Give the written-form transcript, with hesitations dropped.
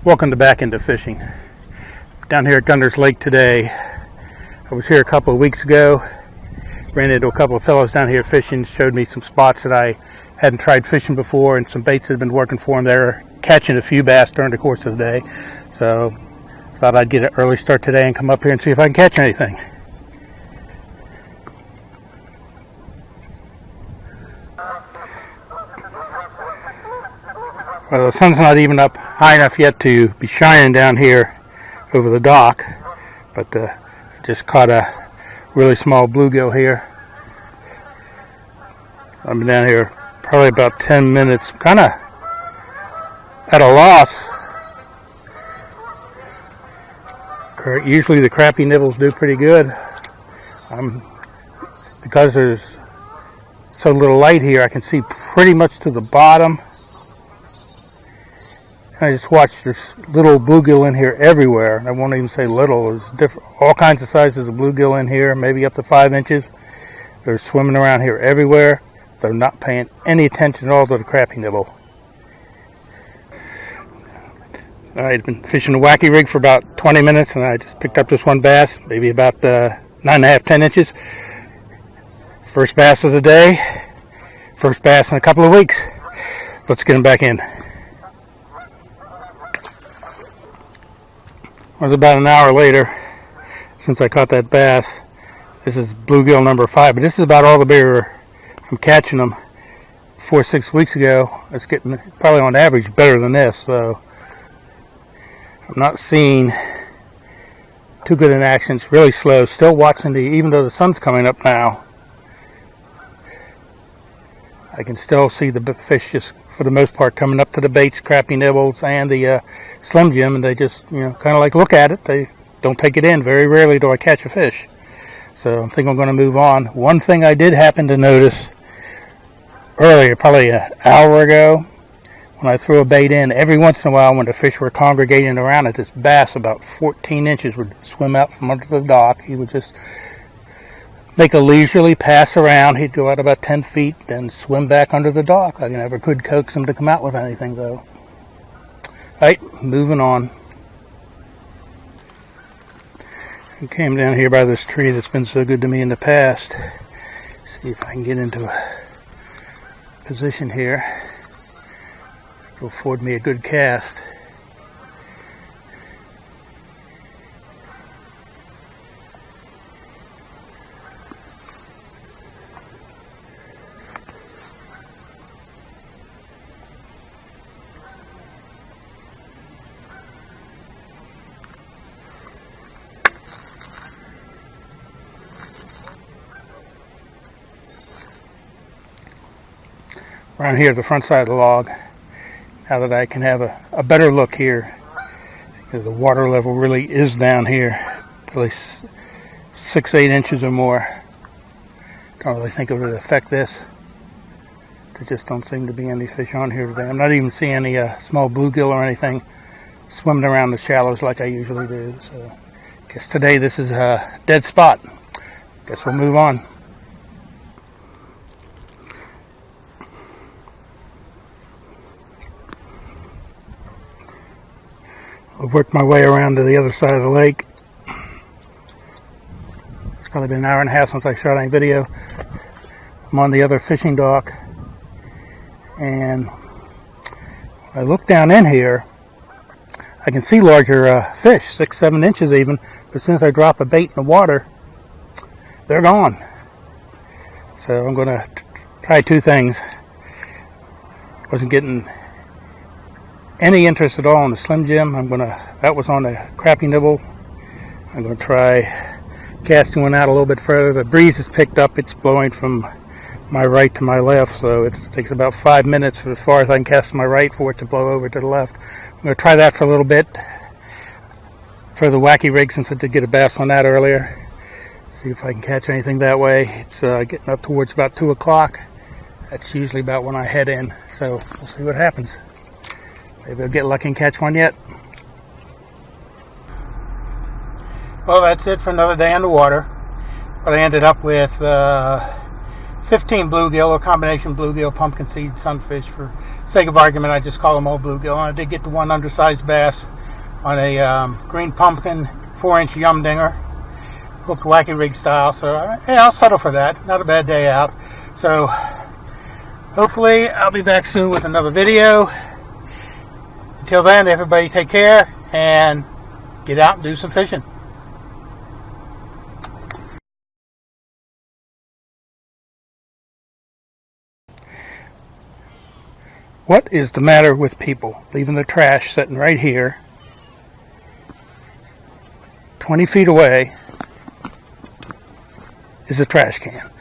Welcome to Back Into Fishing. Down here at Gunner's Lake today. I was here a couple of weeks ago. Ran into a couple of fellows down here fishing. Showed me some spots that I hadn't tried fishing before and some baits that had been working for them. They're catching a few bass during the course of the day. So thought I'd get an early start today and come up here and see if I can catch anything. Well, the sun's not even up high enough yet to be shining down here over the dock, but just caught a really small bluegill here. I've been down here probably about 10 minutes, kind of at a loss. Usually the crappie nibbles do pretty good. Because there's so little light here, I can see pretty much to the bottom. I just watched this little bluegill in here everywhere. I won't even say little. There's different, all kinds of sizes of bluegill in here, maybe up to 5 inches. They're swimming around here everywhere. They're not paying any attention at all to the crappie nibble. I've been fishing a wacky rig for about 20 minutes, and I just picked up this one bass, maybe about 9.5, 10 inches. First bass of the day. First bass in a couple of weeks. Let's get him back in. It was about an hour later since I caught that bass. This is bluegill number 5, but this is about all the bigger I'm catching them. 4 or 6 weeks ago, it's getting probably on average better than this, so I'm not seeing too good an action. It's really slow. Still watching even though the sun's coming up now, I can still see the fish just for the most part coming up to the baits, crappie nibbles, and the Slim Jim, and they just, kind of like look at it. They don't take it in. Very rarely do I catch a fish. So I think I'm going to move on. One thing I did happen to notice earlier, probably an hour ago, when I threw a bait in, every once in a while when the fish were congregating around it, this bass about 14 inches would swim out from under the dock. He would just make a leisurely pass around. He'd go out about 10 feet, then swim back under the dock. I never could coax him to come out with anything, though. Alright, moving on. I came down here by this tree that's been so good to me in the past. See if I can get into a position here. It'll afford me a good cast. Around here at the front side of the log, now that I can have a better look here, because the water level really is down here, probably 6-8 inches or more. Don't really think it would affect this. There just don't seem to be any fish on here today. I'm not even seeing any small bluegill or anything swimming around the shallows like I usually do. So I guess today this is a dead spot. Guess we'll move on. I've worked my way around to the other side of the lake. It's probably been an hour and a half since I shot any video. I'm on the other fishing dock, and I look down in here, I can see larger fish, 6-7 inches even, but as soon as I drop a bait in the water, they're gone. So I'm going to try two things. Wasn't getting any interest at all in the Slim Jim. That was on the crappie nibble. I'm going to try casting one out a little bit further. The breeze has picked up. It's blowing from my right to my left, so it takes about 5 minutes as far as I can cast to my right for it to blow over to the left. I'm going to try that for a little bit for the wacky rig, since I did get a bass on that earlier. See if I can catch anything that way. It's getting up towards about 2 o'clock. That's usually about when I head in, so we'll see what happens. Maybe I'll get lucky and catch one yet. Well, that's it for another day on the water. But I ended up with 15 bluegill, a combination bluegill, pumpkin seed, sunfish. For sake of argument, I just call them all bluegill. And I did get the one undersized bass on a green pumpkin 4-inch yum dinger, hooked wacky rig style. So yeah, I'll settle for that. Not a bad day out. So hopefully I'll be back soon with another video. Until then, everybody take care and get out and do some fishing. What is the matter with people leaving their trash sitting right here, 20 feet away is a trash can?